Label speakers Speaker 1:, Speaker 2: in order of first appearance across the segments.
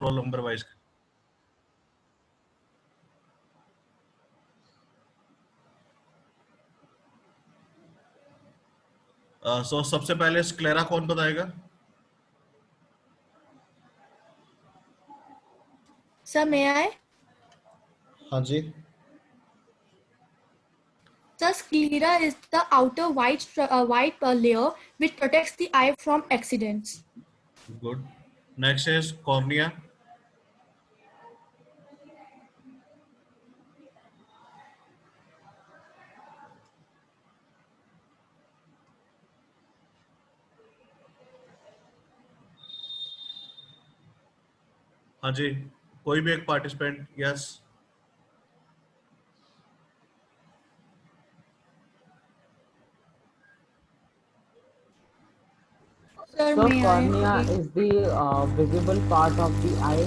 Speaker 1: roll number wise. So सबसे पहले sclera कौन बताएगा?
Speaker 2: Sir, may I?
Speaker 1: हाँ जी.
Speaker 2: The sclera is the outer white layer which protects the eye from accidents.
Speaker 1: Good. Next is cornea. हाँ जी, कोई भी एक participant. Yes.
Speaker 2: Sir,
Speaker 3: So
Speaker 2: may
Speaker 3: cornea
Speaker 2: I?
Speaker 3: is the visible part of the eye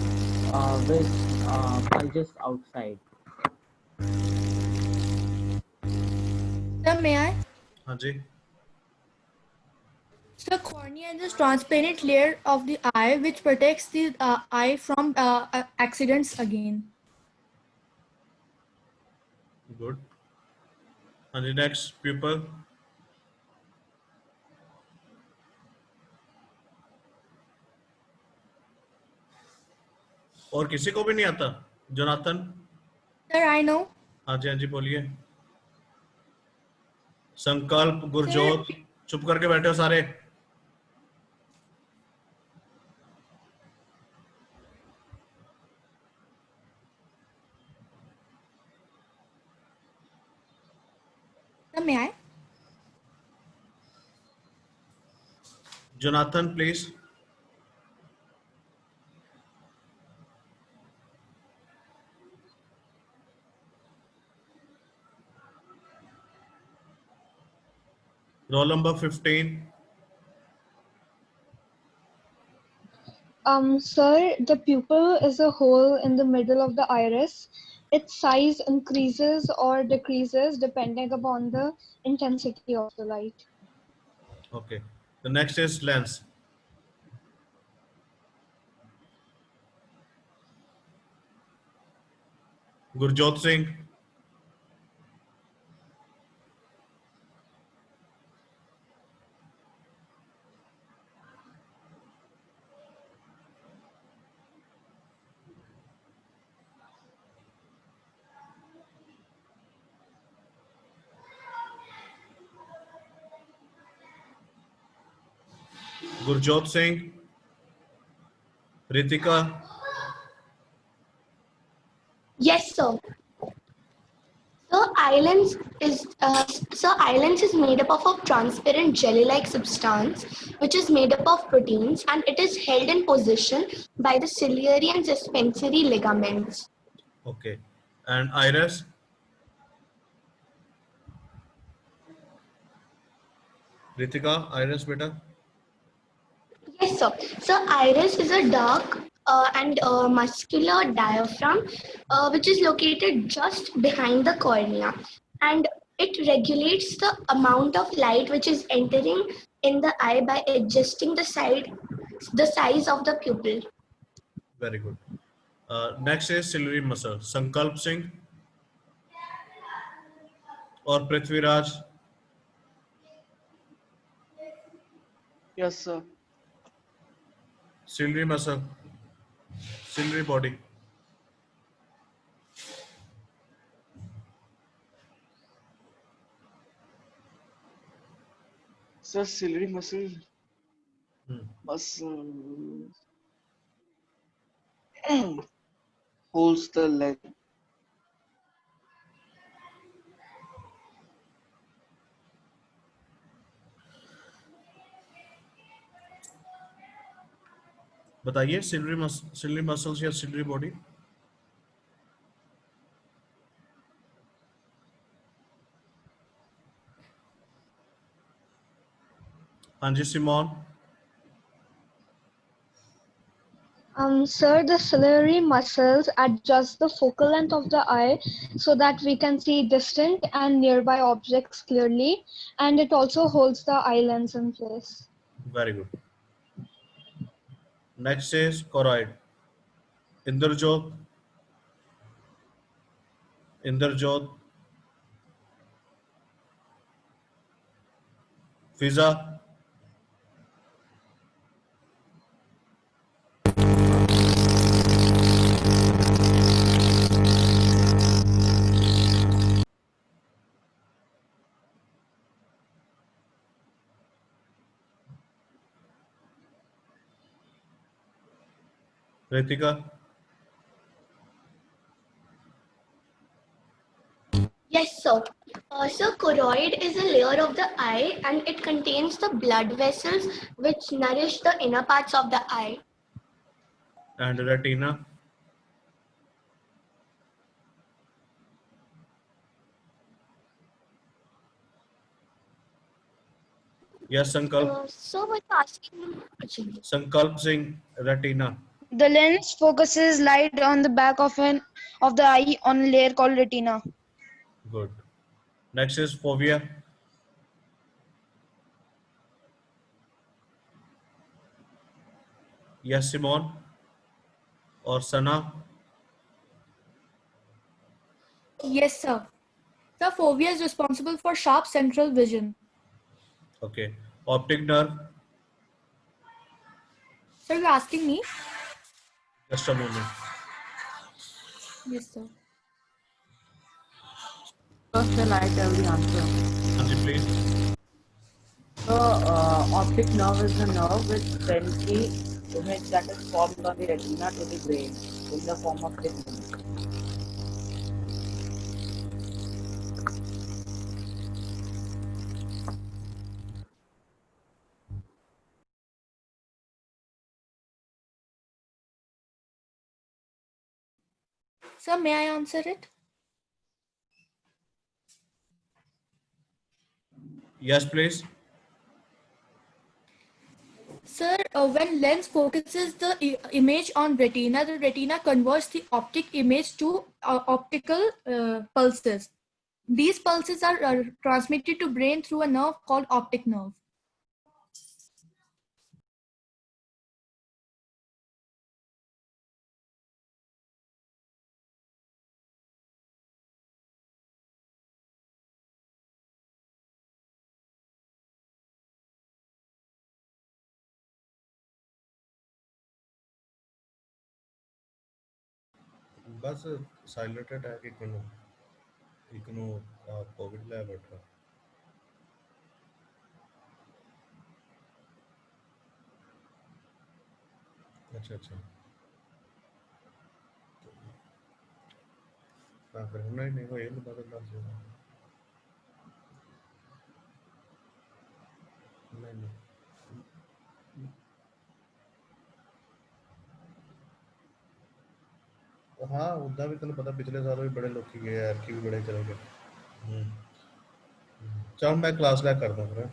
Speaker 3: which bulges outside.
Speaker 2: Sir, may I?
Speaker 1: हाँ जी.
Speaker 2: So cornea is a transparent layer of the eye which protects the eye from accidents again.
Speaker 1: Good. हाँ जी. Next pupil. और किसी को भी नहीं आता? Jonathan.
Speaker 2: Sir, I know.
Speaker 1: हाँ जी बोलिए. संकल्प, गुरजोत, चुप करके बैठे हो सारे.
Speaker 2: Sir, may I?
Speaker 1: Jonathan, please. Roll number 15.
Speaker 4: Sir, the pupil is a hole in the middle of the iris. Its size increases or decreases depending upon the intensity of the light.
Speaker 1: Okay. The next is lens. Gurjot Singh. Gurjot Singh. Ritika.
Speaker 5: Yes, sir. Islands is made up of a transparent jelly-like substance, which is made up of proteins, and it is held in position by the ciliary and suspensory ligaments.
Speaker 1: Okay. And iris. Ritika, iris beta.
Speaker 5: Yes, sir. So iris is a dark and muscular diaphragm, which is located just behind the cornea, and it regulates the amount of light which is entering in the eye by adjusting the size of the pupil.
Speaker 1: Very good. Next is ciliary muscle. Sankalp Singh or Prithviraj.
Speaker 6: Yes, sir.
Speaker 1: Ciliary muscle. Ciliary body.
Speaker 6: Sir, ciliary muscle holds the leg.
Speaker 1: बताइए ciliary muscles या ciliary body. हाँ जी Simone.
Speaker 4: Sir, the ciliary muscles adjust the focal length of the eye so that we can see distant and nearby objects clearly, and it also holds the eye lens in place.
Speaker 1: Very good. Next is choroid. Inderjot, Inderjot, Fiza, Ritika,
Speaker 5: Yes, sir. So, choroid is a layer of the eye and it contains the blood vessels which nourish the inner parts of the eye.
Speaker 1: and retina, yes, Sankalp,
Speaker 5: So, we're asking. Achha.
Speaker 1: Sankalp Singh, retina.
Speaker 7: The lens focuses light on the back of the eye on a layer called retina.
Speaker 1: Good. Next is fovea. Yes, Simon or Sana.
Speaker 2: Yes, sir. The fovea is responsible for sharp central vision.
Speaker 1: Okay. Optic nerve.
Speaker 2: Sir, you're asking me?
Speaker 1: Just a moment.
Speaker 2: Yes, sir.
Speaker 3: First, shall I tell the answer?
Speaker 1: Anji, please.
Speaker 3: So, optic nerve is the nerve which sends the image that is formed on the retina to the brain in the form of signals.
Speaker 2: Sir, may I answer it?
Speaker 1: Yes, please.
Speaker 2: Sir, when lens focuses the image on retina, the retina converts the optic image to optical pulses. These pulses are transmitted to brain through a nerve called optic nerve.
Speaker 1: बस silent है कि कोनो इकनो Covid lab बैठा अच्छा अच्छा हाँ फिर हमने नहीं हो ये बता दस नहीं नहीं हाँ उदा भी तेन पता पिछले साल भी बड़े लोग गए एरकी भी बड़े चले गए चल मैं क्लास लैग करदा फिर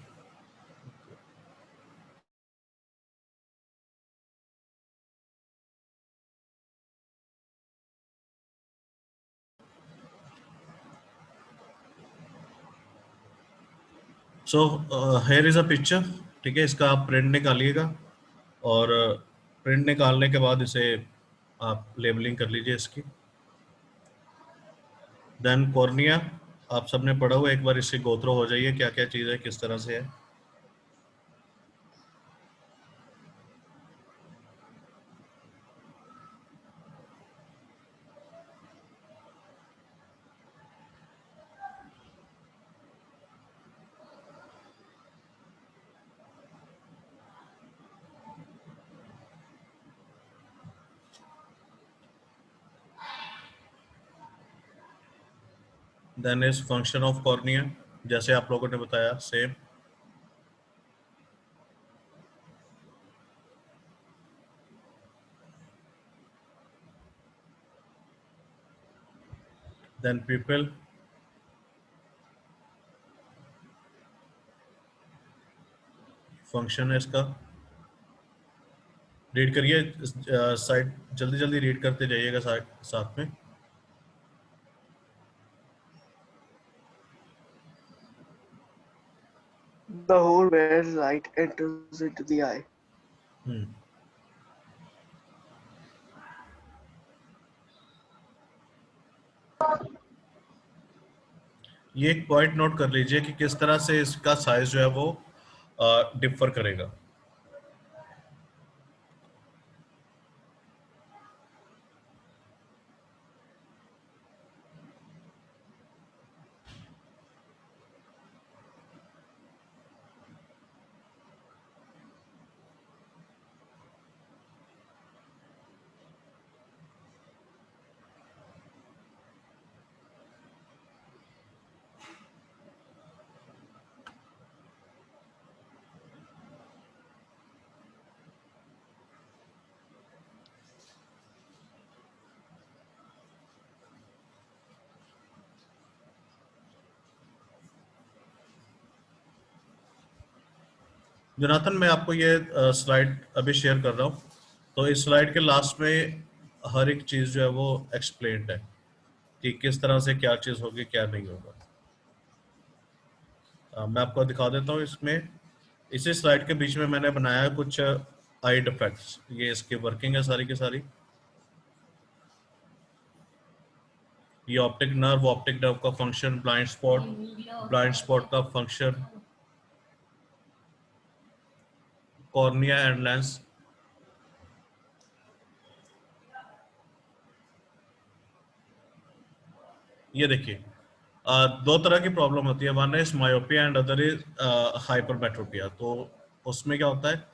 Speaker 1: so here is a picture ठीक है इसका आप प्रिंट निकालिएगा और प्रिंट निकालने के बाद इसे आप लेबलिंग कर लीजिए इसकी देन कॉर्निया आप सबने पढ़ा हुआ एक बार इससे गो थ्रू हो जाइए क्या क्या चीज़ है किस तरह से है then is function of cornea जैसे आप लोगों ने बताया सेम देन पीपल फंक्शन है इसका रीड करिए साइड जल्दी जल्दी रीड करते जाइएगा साथ में
Speaker 6: The hole where light enters into the eye.
Speaker 1: हम्म ये एक पॉइंट नोट कर लीजिए कि किस तरह से इसका साइज जो है वो डिफर करेगा। जोनाथन, मैं आपको ये स्लाइड अभी शेयर कर रहा हूँ, तो इस स्लाइड के लास्ट में हर एक चीज जो है वो एक्सप्लेन्ड है कि किस तरह से क्या चीज होगी, क्या नहीं होगा। मैं आपको दिखा देता हूँ। इसमें इसी स्लाइड के बीच में मैंने बनाया है कुछ आई डिफेक्ट्स। ये इसकी वर्किंग है सारी की सारी। ये ऑप्टिक नर्व का फंक्शन, ब्लाइंड स्पॉट का फंक्शन, कॉर्निया एंड लेंस। ये देखिए, दो तरह की प्रॉब्लम होती है, one is myopia and other is hypermetropia. तो उसमें क्या होता है,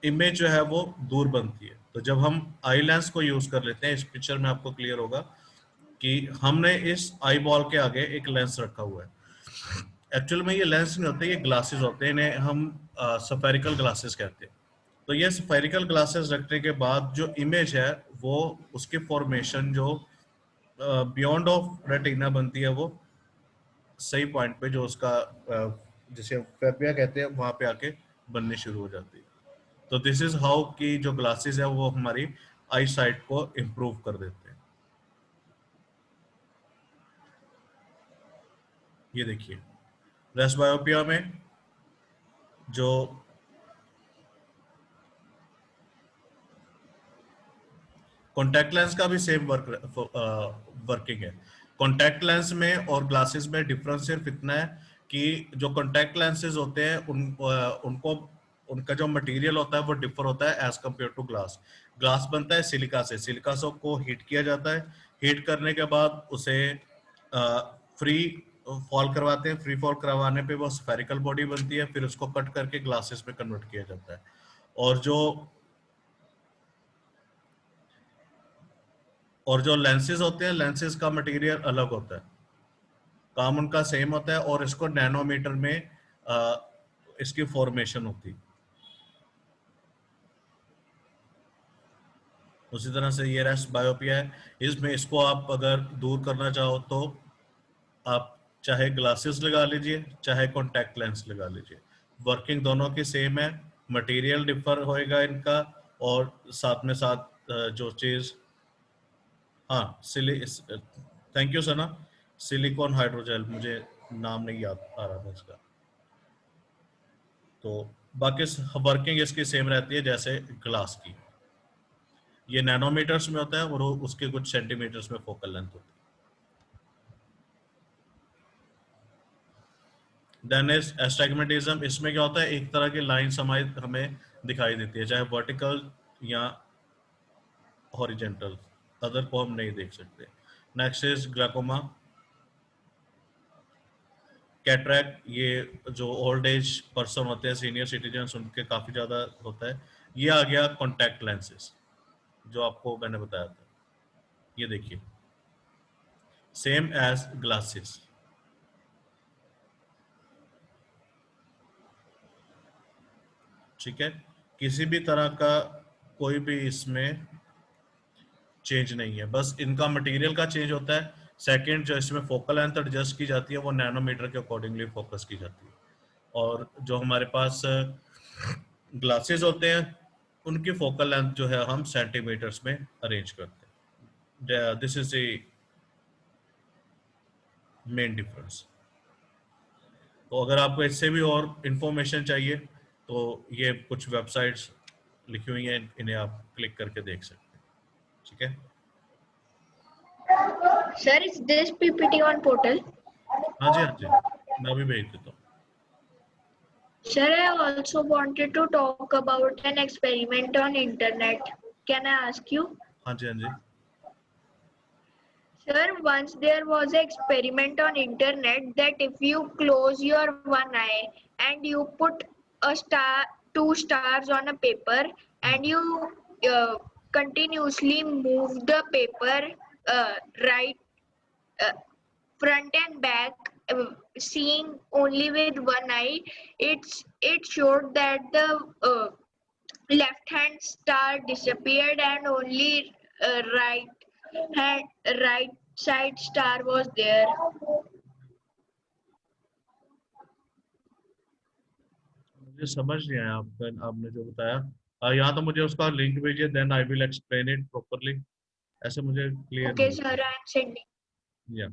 Speaker 1: इमेज जो है वो दूर बनती है। तो जब हम आई लेंस को यूज कर लेते हैं, इस पिक्चर में आपको क्लियर होगा कि हमने इस आई बॉल के आगे एक लेंस रखा हुआ है। एक्चुअल में ये लेंस नहीं होते, ये ग्लासेस होते हैं। इन्हें हम स्फेरिकल ग्लासेस कहते हैं। तो ये स्फेरिकल ग्लासेस रखने के बाद जो इमेज है वो, उसकी फॉर्मेशन जो बियॉन्ड ऑफ रेटिना बनती है, वो सही पॉइंट पे जो उसका जिसे फेबिया कहते हैं वहां पे आके बननी शुरू हो जाती है। तो दिस इज हाउ कि जो ग्लासेस है वो हमारी आई साइट को इम्प्रूव कर देते हैं। ये देखिए, प्रेसबायोपिया में जो कॉन्टैक्ट लेंस का भी सेम वर्किंग है। कॉन्टैक्ट लेंस में और ग्लासेस में डिफरेंस सिर्फ इतना है कि जो कॉन्टैक्ट लेंसेज होते हैं उनको उनका जो मटेरियल होता है वो डिफर होता है as compare to glass. Glass बनता है सिलिका से। सिलिका को हीट किया जाता है। हीट करने के बाद उसे फ्री फॉल करवाते हैं। फ्री फॉल करवाने पे वो स्फेरिकल बॉडी बनती है। फिर उसको कट करके ग्लासेस में कन्वर्ट किया जाता है। और जो लेंसेज होते हैं, लेंसेज का मटेरियल अलग होता है, काम उनका सेम होता है, और इसको नैनोमीटर में इसकी फॉर्मेशन होती है। उसी तरह से ये रेस्ट बायोपिया है। इसमें इसको आप अगर दूर करना चाहो तो आप चाहे ग्लासेस लगा लीजिए, चाहे कॉन्टैक्ट लेंस लगा लीजिए, वर्किंग दोनों की सेम है। मटेरियल डिफर होएगा इनका, और साथ में साथ जो चीज, हाँ, thank you Sana, silicon hydrogel, मुझे नाम नहीं याद आ रहा था इसका। तो बाकी वर्किंग इसकी सेम रहती है जैसे ग्लास की। ये नैनोमीटर्स में होता है और उसके कुछ सेंटीमीटर्स में फोकल लेंथ होती है। Then is astigmatism. इसमें क्या होता है, एक तरह की लाइन हमें दिखाई देती है, चाहे वर्टिकल या हॉरिजेंटल, अदर को हम नहीं देख सकते। Next is glaucoma, cataract. ये जो ओल्ड एज पर्सन होते हैं, सीनियर सिटीजन, उनके काफी ज्यादा होता है। ये आ गया कॉन्टैक्ट लेंसेज जो आपको मैंने बताया था। ये देखिए, सेम एज ग्लासेस। ठीक है, किसी भी तरह का कोई भी इसमें चेंज नहीं है, बस इनका मटेरियल का चेंज होता है। सेकंड, जो इसमें फोकल लेंथ एडजस्ट की जाती है वो नैनोमीटर के अकॉर्डिंगली फोकस की जाती है। और जो हमारे पास ग्लासेस होते हैं उनकी फोकल लेंथ जो है हम सेंटीमीटर्स में अरेंज करते हैं। This is the main difference. तो अगर आपको इससे भी और इंफॉर्मेशन चाहिए तो ये कुछ वेबसाइट्स लिखी हुई हैं, इन्हें आप क्लिक करके देख सकते हैं। ठीक है
Speaker 5: Sir, is this PPT on portal?
Speaker 1: हाँ जी, हाँ जी, मैं अभी भेज देता हूँ।
Speaker 5: Sir, I also wanted to talk about an experiment on internet. Can I ask you?
Speaker 1: हाँ जी, हाँ जी।
Speaker 5: Sir, once there was an experiment on internet that if you close your one eye and you put two stars on a paper and you continuously move the paper right, uh, front and back, seeing only with one eye, it showed that the left hand star disappeared and only right hand right side star was there.
Speaker 1: मुझे समझ नहीं आया आपका, आपने जो बताया। या तो मुझे उसका लिंक भेजिए, then I will explain it properly. ऐसे मुझे क्लियर
Speaker 5: Okay,
Speaker 1: नहीं
Speaker 5: sir, I am sending.
Speaker 1: या।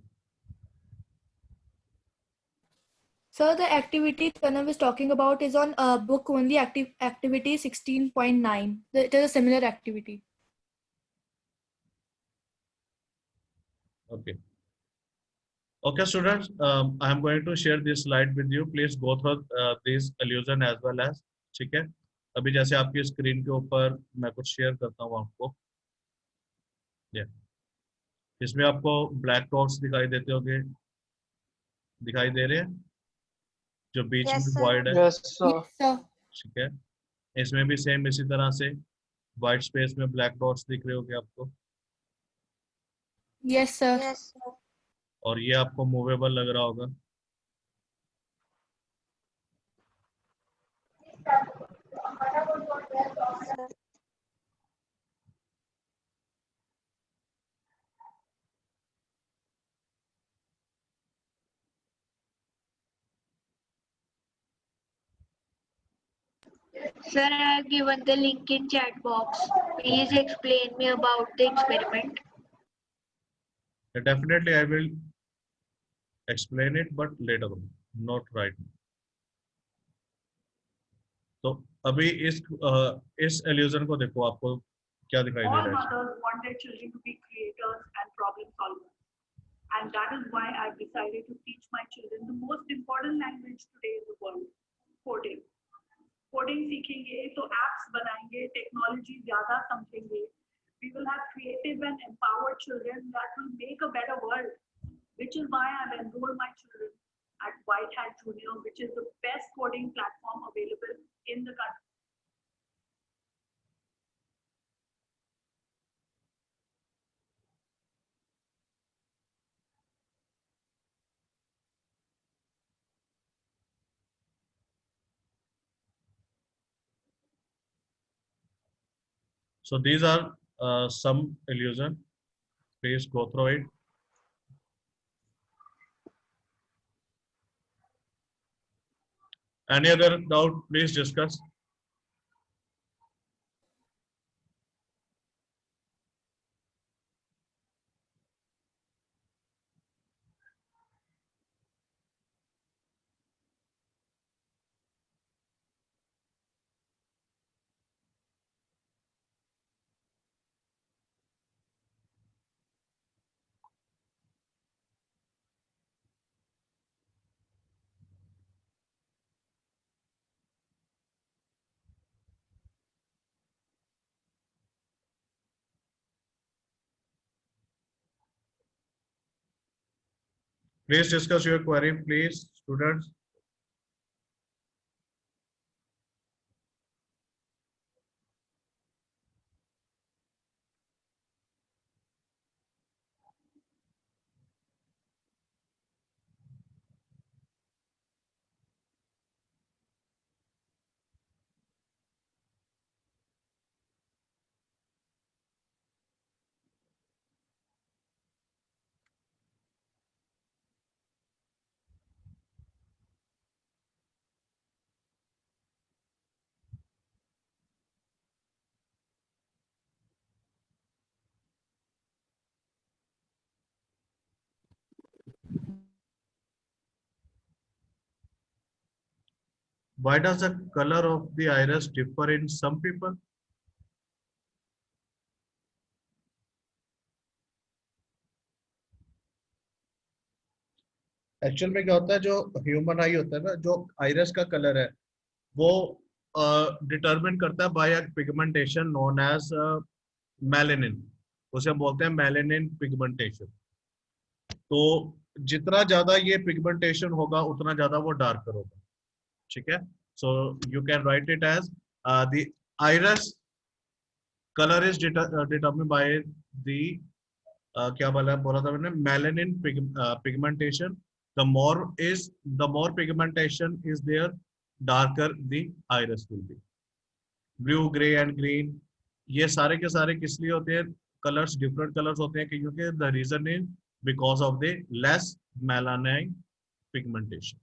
Speaker 2: Sir, the activity Pranav is talking about is on book only, activity 16.9. It is a similar activity.
Speaker 1: Okay. Okay, students, I am going to share this slide with you. Please go through this illusion as well as, ठीक है। अभी जैसे आपकी screen के ऊपर मैं कुछ share करता हूँ आपको। इसमें आपको ब्लैक डॉट्स दिखाई देते होंगे, दिखाई दे रहे हैं, जो बीच
Speaker 7: Yes,
Speaker 1: में
Speaker 7: sir.
Speaker 1: void है,
Speaker 6: Yes, sir.
Speaker 2: Yes, sir.
Speaker 1: ठीक है। इसमें भी सेम इसी तरह से व्हाइट स्पेस में ब्लैक डॉट्स दिख रहे होंगे आपको,
Speaker 2: Yes, sir.
Speaker 7: Yes, sir.
Speaker 1: और ये आपको मूवेबल लग रहा होगा।
Speaker 5: Sir, I have given the link in chat box. Please explain me about the experiment.
Speaker 1: Definitely I will explain it, but later on, not right now. तो अभी इस illusion को देखो, आपको क्या दिखाई दे
Speaker 8: All
Speaker 1: रहा है?
Speaker 8: mothers want their children to be creators and problem solvers. And that is why I've decided to teach my children the most important language today in the world, coding. Coding सीखेंगे तो apps बनाएंगे, technology ज़्यादा समझेंगे. We will have creative and empowered children that will make a better world, which is why I've enrolled my children at White Hat Junior, which is the best coding platform available in the country.
Speaker 1: So these are some illusion. Please go through it. Any other doubt, please discuss. Please discuss your query, please, students. Why does the color of the iris differ in some people? Actual में क्या होता है, जो human आई होता है ना, जो iris का कलर है वो डिटरमिन करता है by pigmentation known as melanin, उसे हम बोलते हैं मेलेनिन पिगमेंटेशन। तो जितना ज्यादा ये पिगमेंटेशन होगा उतना ज्यादा वो डार्कर होगा, ठीक है। So you can write it as the iris colour is determine by the क्या बोला था मैंने, melanin pigmentation. The more pigmentation is there, darker the iris will be. Blue, grey and green, ये सारे के सारे किस लिए होते हैं, कलर्स, डिफरेंट कलर्स होते हैं क्योंकि the reason is because of the less melanin pigmentation,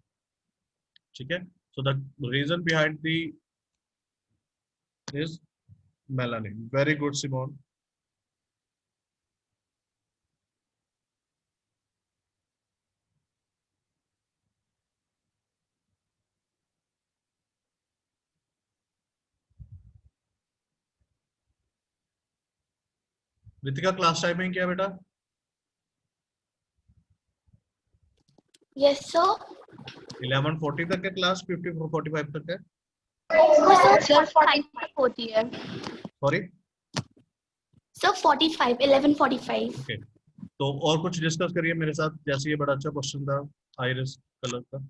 Speaker 1: ठीक है। So the reason behind the is melanin. Very good Simone. Ritika, class timing क्या है बेटा?
Speaker 5: Yes, sir.
Speaker 1: 11:40 तक है क्लास, 45 तक है?
Speaker 5: Sir, 45 होती है.
Speaker 1: Sorry
Speaker 5: Sir, 45, 11:45.
Speaker 1: ओके। तो और कुछ डिस्कस करिए मेरे साथ, जैसे ये बड़ा अच्छा क्वेश्चन था आइरिस कलर का।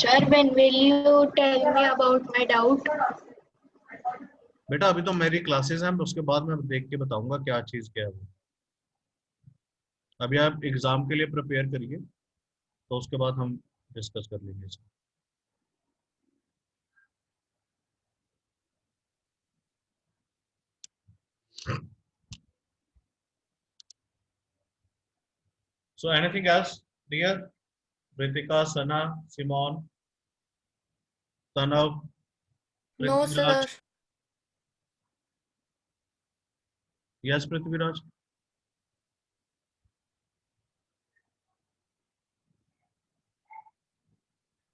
Speaker 5: Sir, when will you tell me about my doubt?
Speaker 1: बेटा अभी तो मेरी क्लासेस हैं, उसके बाद मैं देख के बताऊंगा क्या चीज क्या है वो। अभी आप एग्जाम के लिए प्रिपेयर करिए, तो उसके बाद हम डिस्कस कर लेंगे इसे। So anything else, dear? Ritika, Sana, Simon, Tanav,
Speaker 2: No,
Speaker 1: Prithviraj?
Speaker 2: sir.
Speaker 1: Yes, Prithviraj?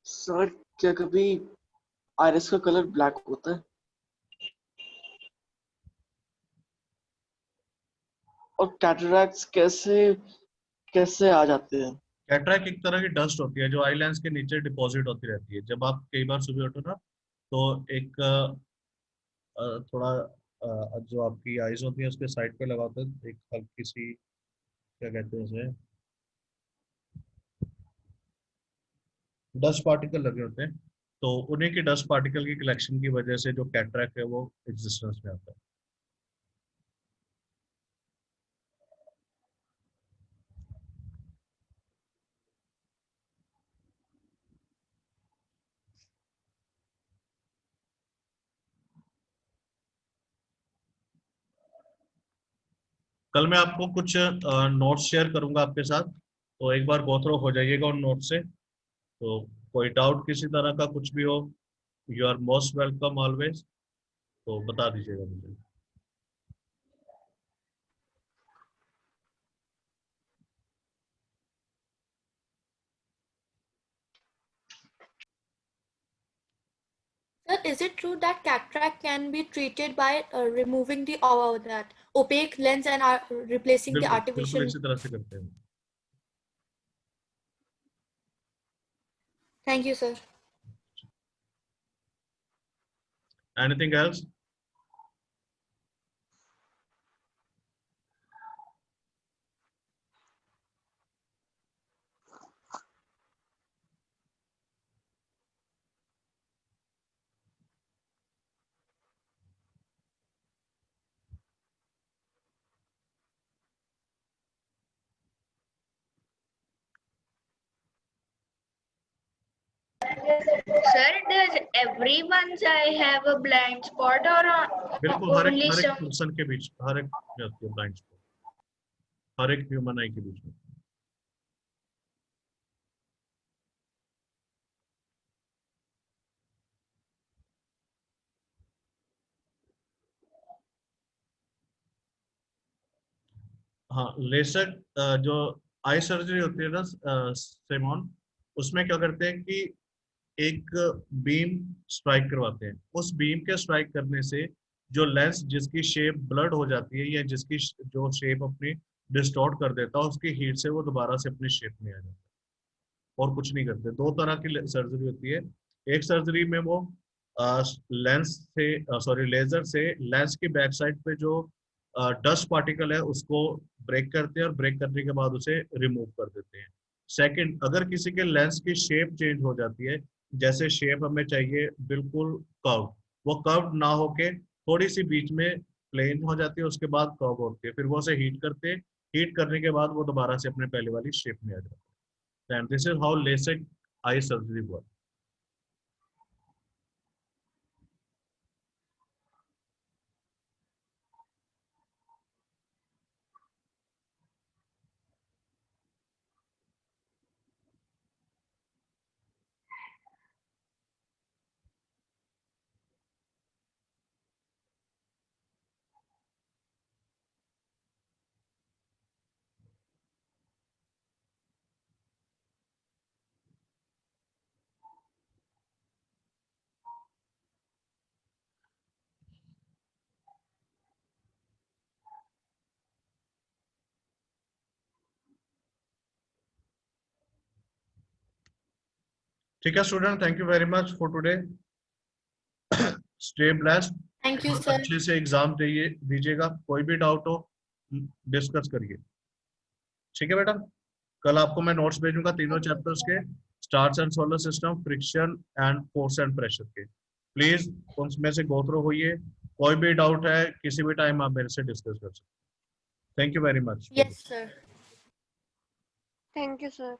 Speaker 6: Sir क्या कभी आइरिस का कलर ब्लैक होता है? और कैटरैक्ट्स कैसे कैसे आ जाते हैं?
Speaker 1: कैटरैक्ट एक तरह की डस्ट होती है जो आई लेंस के नीचे डिपॉजिट होती रहती है। जब आप कई बार सुबह उठो ना, तो एक थोड़ा जो आपकी आईज होती है उसके साइड पे लगा होता है एक हल्की सी, क्या कहते हैं उसे, डस्ट पार्टिकल लगे होते हैं। तो उन्हीं की डस्ट पार्टिकल की कलेक्शन की वजह से जो कैटरैक्ट है वो एग्जिस्टेंस में आता है। कल मैं आपको कुछ नोट्स शेयर करूंगा आपके साथ, तो एक बार गो थ्रू हो जाइएगा उन नोट्स से। तो कोई डाउट किसी तरह का कुछ भी हो, you are most welcome always, तो बता दीजिएगा मुझे।
Speaker 2: Sir, is it true that cataract can be treated by removing the that opaque lens and replacing the
Speaker 1: बिल्कुल
Speaker 2: artificial?
Speaker 1: इसी तरह से करते हैं।
Speaker 2: Thank you, sir.
Speaker 1: Anything else?
Speaker 5: Sir, does everyone's eye have a blind spot or
Speaker 1: बिल्कुल हर
Speaker 5: only
Speaker 1: एक
Speaker 5: some?
Speaker 1: Person के बीच, हर एक ब्लाइंड स्पॉट, हर एक ह्यूमन आई के बीच में। हाँ, लेसर जो आई सर्जरी होती है ना सेमॉन, उसमें क्या करते हैं कि एक बीम स्ट्राइक करवाते हैं। उस बीम के स्ट्राइक करने से जो लेंस जिसकी शेप ब्लड हो जाती है या जिसकी जो शेप अपनी डिस्टॉर्ट कर देता है, उसकी हीट से वो दोबारा से अपनी शेप में आ जाता है, और कुछ नहीं करते। दो तरह की सर्जरी होती है। एक सर्जरी में वो लेंस से सॉरी लेजर से लेंस की बैक साइड पे जो डस्ट पार्टिकल है उसको ब्रेक करते हैं और ब्रेक करने के बाद उसे रिमूव कर देते हैं। सेकंड, अगर किसी के लेंस की शेप चेंज हो जाती है, जैसे शेप हमें चाहिए बिल्कुल कर्व, वो कर्व ना होके थोड़ी सी बीच में प्लेन हो जाती है, उसके बाद कर्व होती है, फिर वो उसे हीट करते हैं, हीट करने के बाद वो दोबारा से अपने पहले वाली शेप में आ जाता है। And this is how LASIK eye surgery works. ठीक है student, thank you very much for today. Stay blessed,
Speaker 2: Thank you, sir.
Speaker 1: अच्छे से एग्जाम दीजिएगा। कोई भी डाउट हो डिस्कस करिए, ठीक है बेटा। कल आपको मैं नोट्स भेजूंगा तीनों चैप्टर्स के, stars and solar system, friction and force and pressure के। प्लीज उसमें से गो थ्रू होइए, कोई भी डाउट है किसी भी टाइम आप मेरे से डिस्कस कर सकते हैं। Thank you very much.
Speaker 2: Yes, sir.
Speaker 7: Thank you, sir.